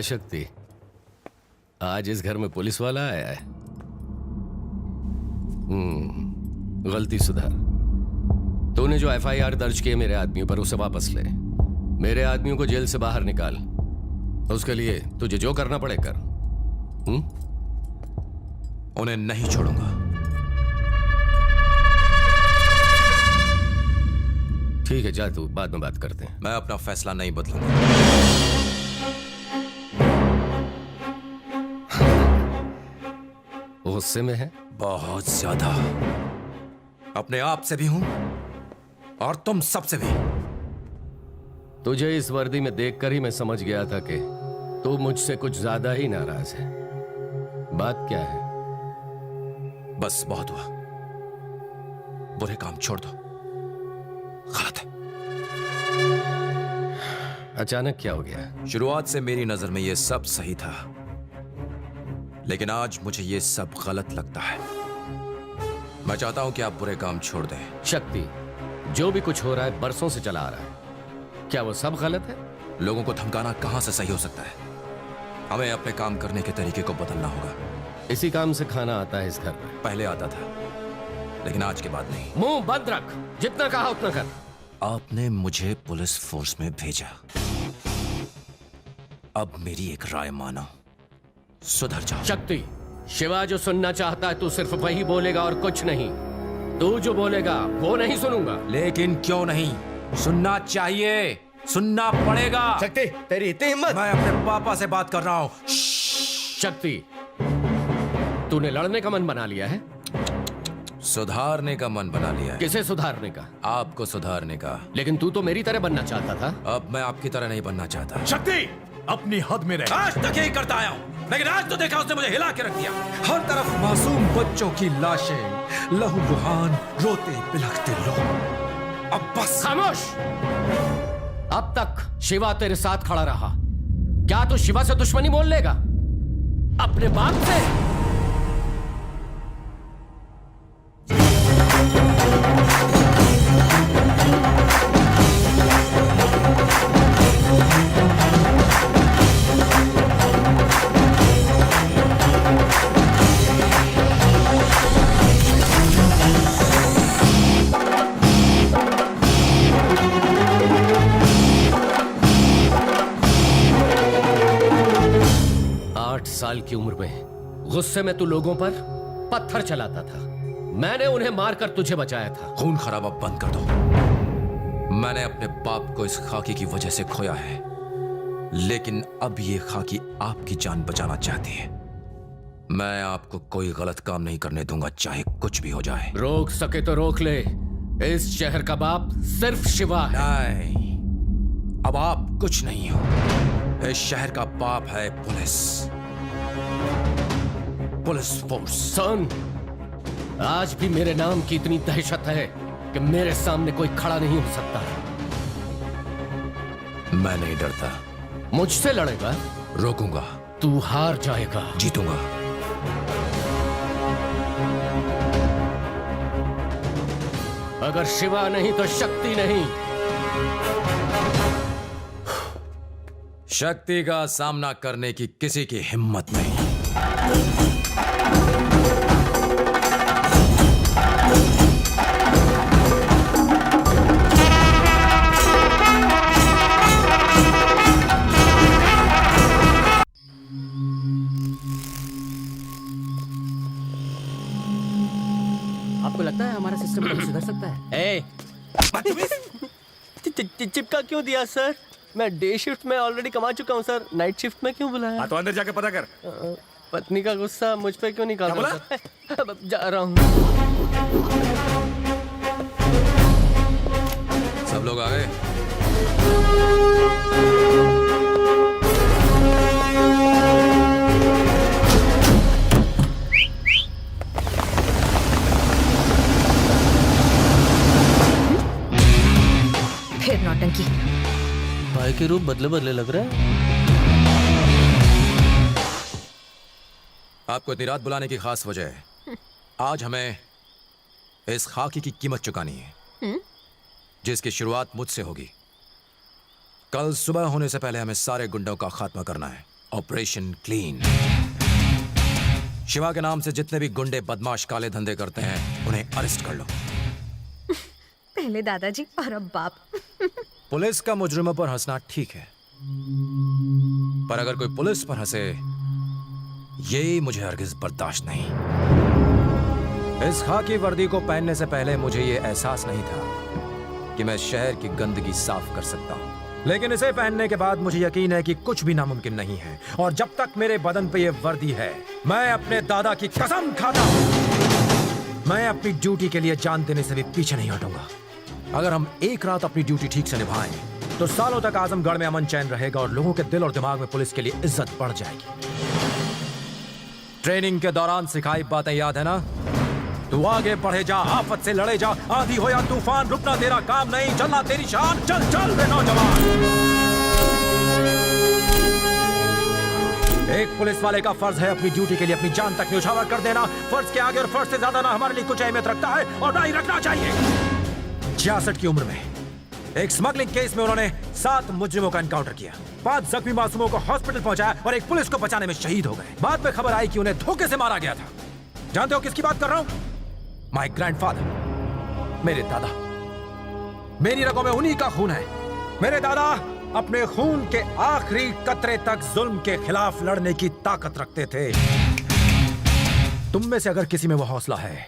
वाह शक्ति, आज इस घर में पुलिस वाला आया है। गलती सुधार। तूने जो एफआईआर दर्ज किए मेरे आदमियों पर, उसे वापस ले। मेरे आदमियों को जेल से बाहर निकाल। उसके लिए तुझे जो करना पड़े कर। उन्हें नहीं छोड़ूंगा। ठीक है, जा तू, बाद में बात करते हैं। मैं अपना फैसला नहीं बदलूंगा। गुस्से में है? बहुत ज्यादा। अपने आप से भी हूं और तुम सबसे भी। तुझे इस वर्दी में देखकर ही मैं समझ गया था कि तू मुझसे कुछ ज्यादा ही नाराज है। बात क्या है? बस बहुत हुआ। बुरे काम छोड़ दो। गलत है। अचानक क्या हो गया? शुरुआत से मेरी नजर में यह सब सही था, लेकिन आज मुझे यह सब गलत लगता है। मैं चाहता हूं कि आप बुरे काम छोड़ दें। शक्ति, जो भी कुछ हो रहा है बरसों से चला आ रहा है। क्या वो सब गलत है? लोगों को धमकाना कहां से सही हो सकता है? हमें अपने काम करने के तरीके को बदलना होगा। इसी काम से खाना आता है इस घर में। पहले आता था, लेकिन आज के बाद नहीं। मुंह बंद रख, जितना कहा उतना कर। आपने मुझे पुलिस फोर्स में भेजा, अब मेरी एक राय मानो, सुधर जाओ। शक्ति, शिवा जो सुनना चाहता है तू सिर्फ वही बोलेगा और कुछ नहीं। तू जो बोलेगा वो नहीं सुनूंगा। लेकिन क्यों नहीं? सुनना चाहिए, सुनना पड़ेगा। शक्ति, तेरी इतनी हिम्मत? मैं अपने पापा से बात कर रहा हूं। शक्ति, तूने लड़ने का मन बना लिया है? सुधारने का मन बना लिया है। किसे सुधारने का? आपको सुधारने का। लेकिन तू तो मेरी तरह बनना चाहता था। अब मैं आपकी तरह नहीं बनना चाहता। शक्ति, अपनी हद में रह। आज तक यही करता आया हूं, लेकिन आज तो देखा उसने मुझे हिला के रख दिया। हर तरफ मासूम बच्चों की लाशें, लहूलुहान, रोते बिलखते लोग। अब बस। खामोश। अब तक शिवा तेरे साथ खड़ा रहा, क्या तू शिवा से दुश्मनी मोल लेगा? अपने बाप से? 8 साल की उम्र में गुस्से में तू लोगों पर पत्थर चलाता था। मैंने उन्हें मारकर तुझे बचाया था। खून खराबा बंद कर दो। मैंने अपने बाप को इस खाकी की वजह से खोया है, लेकिन अब ये खाकी आपकी जान बचाना चाहती है। मैं आपको कोई गलत काम नहीं करने दूंगा, चाहे कुछ भी हो जाए। रोक सके तो रोक ले। इस शहर का बाप सिर्फ शिवा है। नहीं, अब आप कुछ नहीं हो। इस शहर का बाप है पुलिस फोर्स। सुन, आज भी मेरे नाम की इतनी दहशत है कि मेरे सामने कोई खड़ा नहीं हो सकता। मैं नहीं डरता। मुझसे लड़ेगा? रोकूंगा। तू हार जाएगा। जीतूंगा। अगर शिवा नहीं तो शक्ति नहीं। शक्ति का सामना करने की किसी की हिम्मत नहीं। आपको लगता है हमारा सिस्टम कभी सुधर सकता है? चिपका क्यों दिया सर? मैं डे शिफ्ट में ऑलरेडी कमा चुका हूँ सर, नाइट शिफ्ट में क्यों बुलाया? तो अंदर जाके पता कर। पत्नी का गुस्सा मुझ पे क्यों निकाल रहा है? अब जा रहा हूँ। सब लोग आ गए? फिर नौटंकी। भाई के रूप बदले बदले लग रहा है। आपको इतनी रात बुलाने की खास वजह है। आज हमें इस खाकी की कीमत चुकानी है, जिसकी शुरुआत मुझसे होगी। कल सुबह होने से पहले हमें सारे गुंडों का खात्मा करना है। Operation clean. शिवा के नाम से जितने भी गुंडे बदमाश काले धंधे करते हैं उन्हें अरेस्ट कर लो। पहले दादाजी और अब बाप। पुलिस का मुजरिमों पर हंसना ठीक है, पर अगर कोई पुलिस पर हंसे ये मुझे हरगिज बर्दाश्त नहीं। इस खाकी वर्दी को पहनने से पहले मुझे ये एहसास नहीं था कि मैं शहर की गंदगी साफ कर सकता हूं, लेकिन इसे पहनने के बाद मुझे यकीन है कि कुछ भी नामुमकिन नहीं है। और जब तक मेरे बदन पे ये वर्दी है, मैं अपने दादा की कसम खाता हूं, मैं अपनी ड्यूटी के लिए जान देने से भी पीछे नहीं हटूंगा। अगर हम एक रात अपनी ड्यूटी ठीक से निभाएं तो सालों तक आजमगढ़ में अमन चैन रहेगा और लोगों के दिल और दिमाग में पुलिस के लिए इज्जत बढ़ जाएगी। ट्रेनिंग के दौरान सिखाई बातें याद है ना? तू आगे बढ़े जा, आफत से लड़े जा, आंधी हो या तूफान, रुकना तेरा काम नहीं, चलना तेरी शान। चल चल रे नौजवान। एक पुलिस वाले का फर्ज है अपनी ड्यूटी के लिए अपनी जान तक न्यौछावर कर देना। फर्ज के आगे और फर्ज से ज्यादा ना हमारे लिए कुछ अहमियत रखता है और ना ही रखना चाहिए। 66 की उम्र में एक स्मगलिंग केस में उन्होंने 7 मुजरिमों का एनकाउंटर किया, 5 जख्मी मासूमों को हॉस्पिटल पहुंचाया और एक पुलिस को बचाने में शहीद हो गए। बाद में खबर आई कि उन्हें धोखे से मारा गया था। जानते हो किसकी बात कर रहा हूं? माय ग्रैंडफादर, मेरे दादा। मेरी रगों में उन्हीं का खून है। मेरे दादा अपने खून के आखिरी कतरे तक जुल्म के खिलाफ लड़ने की ताकत रखते थे। तुम में से अगर किसी में वो हौसला है,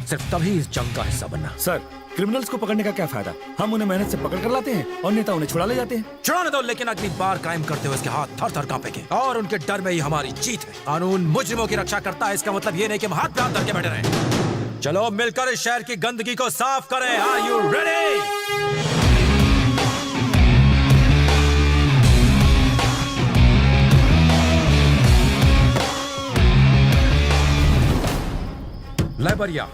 सिर्फ तभी इस जंग का हिस्सा बनना। सर, क्रिमिनल्स को पकड़ने का क्या फायदा? हम उन्हें मेहनत से पकड़ कर लाते हैं और नेता उन्हें छुड़ा ले जाते हैं। छुड़ाने दो, लेकिन अगली बार क्राइम करते हुए इसके हाथ थर थर कांपेंगे और उनके डर में ही हमारी जीत है। कानून मुजरिमों की रक्षा करता है, इसका मतलब ये नहीं कि हम हाथ पे हाथ धर के बैठे रहें। चलो मिलकर इस शहर की गंदगी को साफ करें। Are you ready? लाइबरिया,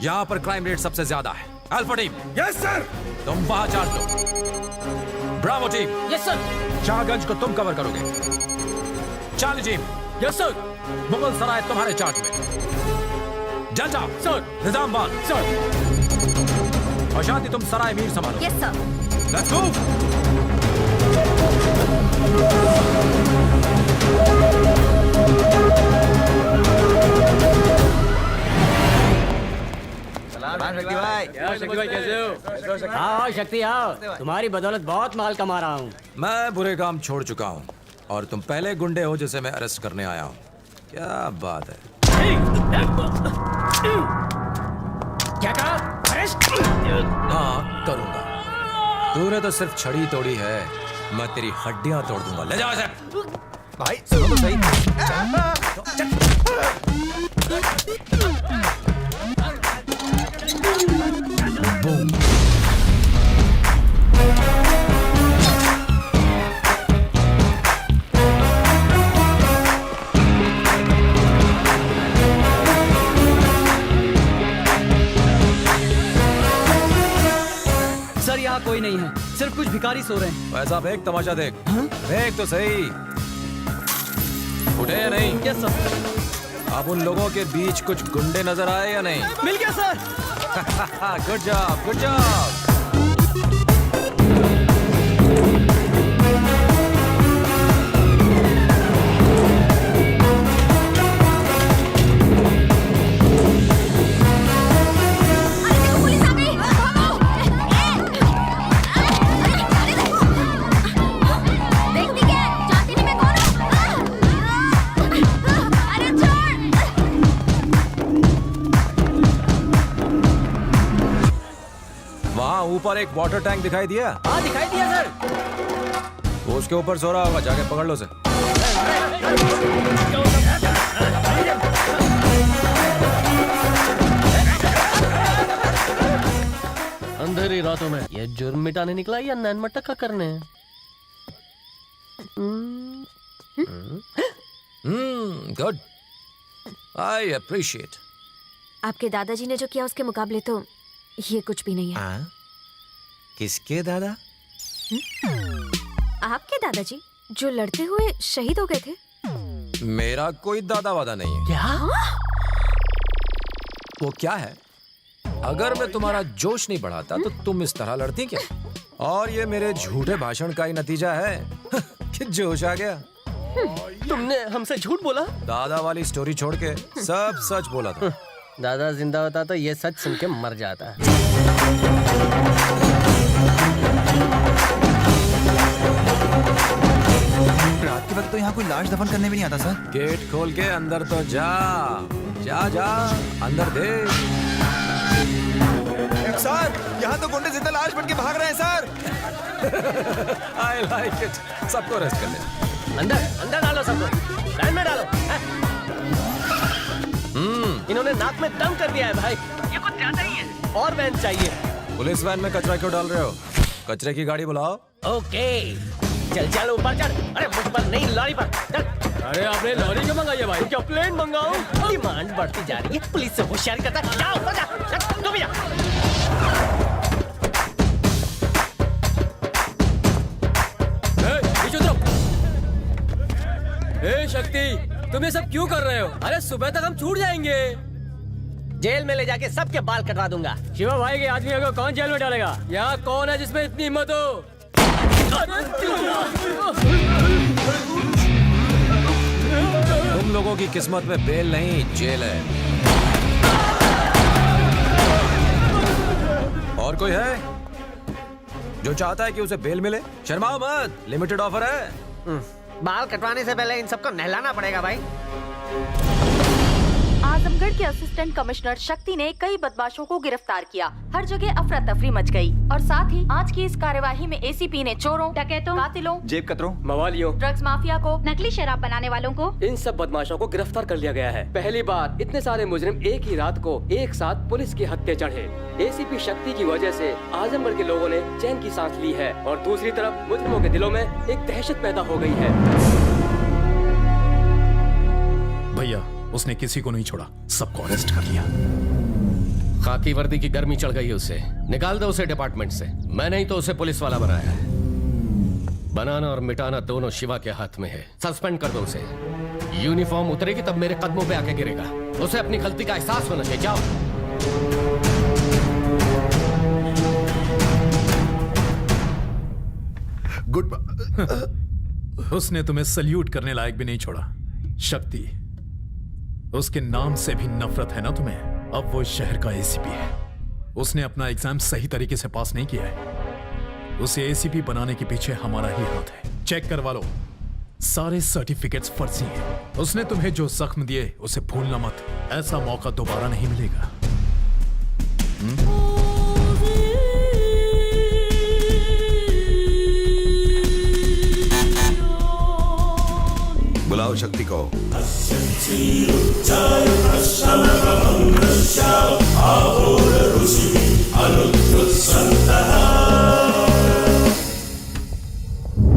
यहां पर क्राइम रेट सबसे ज्यादा है। Alpha team, yes sir. तुम वहां चार्ज लो। Bravo team, yes sir. Shahganj को तुम कवर करोगे। Charlie team, yes sir. Mughal Sarai तुम्हारे चार्ज में। Delta sir. निजामाबाद सर। और शांति तुम सराय मीर संभालो। Yes sir. Let's move. Shakti भाई कैसे हो? आओ शक्ति आओ, तुम्हारी बदौलत बहुत माल कमा रहा हूँ। मैं बुरे काम छोड़ चुका हूँ और तुम पहले गुंडे हो जिसे मैं अरेस्ट करने आया हूँ। क्या बात है? क्या कहा? अरेस्ट? हाँ करूंगा। तूने तो सिर्फ छड़ी तोड़ी है, मैं तेरी हड्डियां तोड़ दूंगा। ले जाओ इसे। भाई सुनो तो सही। बूम। सर यहाँ कोई नहीं है, सिर्फ कुछ भिखारी सो रहे हैं। ऐसा देख, तमाशा देख। देख तो सही, उठे या नहीं? Yes sir. अब उन लोगों के बीच कुछ गुंडे नजर आए या नहीं? मिल गया sir. Good job, good job. ऊपर एक वाटर टैंक दिखाई दिया? हाँ दिखाई दिया सर। वो उसके ऊपर सो रहा होगा, जाके पकड़ लो उसे। अंधेरी रातों में ये जुर्म मिटाने निकला या नैन मटका करने? Good, I appreciate. आपके दादाजी ने जो किया उसके मुकाबले तो ये कुछ भी नहीं है। किसके दादा? आपके दादाजी जो लड़ते हुए शहीद हो गए थे। मेरा कोई दादा वादा नहीं है। क्या? वो क्या है? अगर मैं तुम्हारा जोश नहीं बढ़ाता तो तुम इस तरह लड़ती क्या? और ये मेरे झूठे भाषण का ही नतीजा है कि जोश आ गया। तुमने हमसे झूठ बोला? दादा वाली स्टोरी छोड़ के सब सच बोला था। दादा जिंदा होता तो ये सच सुन के मर जाता। रात के वक्त तो यहाँ कोई लाश दफन करने भी नहीं आता सर। गेट खोल के अंदर तो जा जा जा, अंदर देख। सर यहाँ तो गुंडे जिंदा लाश बन के भाग रहे हैं सर। I like it. सबको रेस्ट कर ले। अंदर अंदर डालो सबको, लाइन में डालो। इन्होंने नाक में दम कर दिया है भाई, ये कुछ ज्यादा ही है। और वैन चाहिए। पुलिस वैन में कचरा क्यों डाल रहे हो? कचरे की गाड़ी बुलाओ। ओके चल चल ऊपर चढ़। अरे मुझ पर नहीं, लॉरी पर चल। अरे आपने लॉरी क्यों मंगाई है भाई? क्या प्लेन मंगाऊं? डिमांड बढ़ती जा रही है, पुलिस से होशियारी करता है। जाओ ऊपर जा, चल, तू भी जा। पीछे उतरो। ए शक्ति, तुम ये सब क्यों कर रहे हो? अरे सुबह तक हम छूट जाएंगे। जेल में ले जाके सबके बाल कटवा दूंगा। शिवा भाई के आदमी को कौन जेल में डालेगा? यहाँ कौन है जिसमें इतनी हिम्मत हो? तुम लोगों की किस्मत में बेल नहीं, जेल है। और कोई है जो चाहता है कि उसे बेल मिले? शर्माओ मत, लिमिटेड ऑफर है। बाल कटवाने से पहले इन सबको नहलाना पड़ेगा भाई। आजमगढ़ के असिस्टेंट कमिश्नर शक्ति ने कई बदमाशों को गिरफ्तार किया। हर जगह अफरा तफरी मच गई और साथ ही आज की इस कार्यवाही में एसीपी ने चोरों, डकैतों, कातिलों, जेब कतरों, मवालियों, ड्रग्स माफिया को, नकली शराब बनाने वालों को, इन सब बदमाशों को गिरफ्तार कर लिया गया है। पहली बार इतने सारे मुजरिम एक ही रात को एक साथ पुलिस की हत्या चढ़े। एसीपी शक्ति की वजह से आजमगढ़ के लोगों ने चैन की सांस ली है और दूसरी तरफ मुजरिमों के दिलों में एक दहशत पैदा हो गई है। भैया उसने किसी को नहीं छोड़ा, सबको अरेस्ट कर लिया। खाकी वर्दी की गर्मी चढ़ गई है उसे। निकाल दो उसे डिपार्टमेंट से। मैंने ही तो उसे पुलिस वाला बनाया है। बनाना और मिटाना दोनों शिवा के हाथ में है। सस्पेंड कर दो उसे। यूनिफॉर्म उतरेगी तब मेरे कदमों पे आके गिरेगा। उसे अपनी गलती का एहसास होना चाहिए। जाओ। गुड। उसने तुम्हें सल्यूट करने लायक भी नहीं छोड़ा। शक्ति, उसके नाम से भी नफरत है ना तुम्हें? अब वो शहर का एसीपी है। उसने अपना एग्जाम सही तरीके से पास नहीं किया है। उसे एसीपी बनाने के पीछे हमारा ही हाथ है। चेक करवा लो, सारे सर्टिफिकेट्स फर्जी हैं। उसने तुम्हें जो जख्म दिए उसे भूलना मत। ऐसा मौका दोबारा नहीं मिलेगा। बुलाओ शक्ति को।